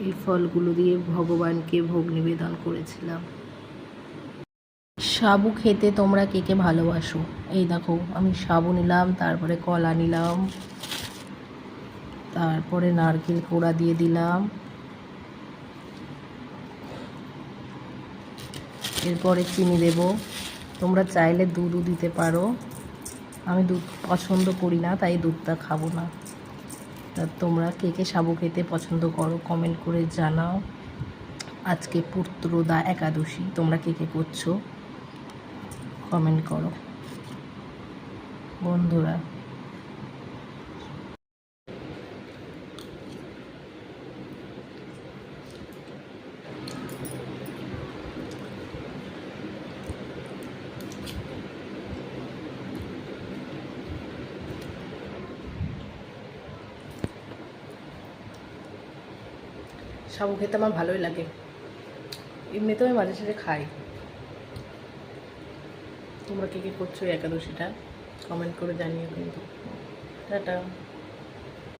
এই ফলগুলো দিয়ে ভগবানকে ভোগ নিবেদন করেছিলাম। সাবু খেতে তোমরা কে কে ভালোবাসো? এই দেখো আমি সাবু নিলাম, তারপরে কলা নিলাম, তারপরে নারকেল কোড়া দিয়ে দিলাম, এরপরে চিনি দেব। তোমরা চাইলে দুধও দিতে পারো, আমি দুধ পছন্দ করি না তাই দুধটা খাবো না। তা তোমরা কে কে সাবু খেতে পছন্দ করো কমেন্ট করে জানাও। আজকে পুত্রদা একাদশী, তোমরা কে কে করছো কমেন্ট করো বন্ধুরা। সাবু খেতে আমার ভালোই লাগে, এমনিতেও আমি মাঝে সাঝে খাই। তোমরা কে কে করছো এই একাদশীটা কমেন্ট করে জানিও কিন্তু। টাটা।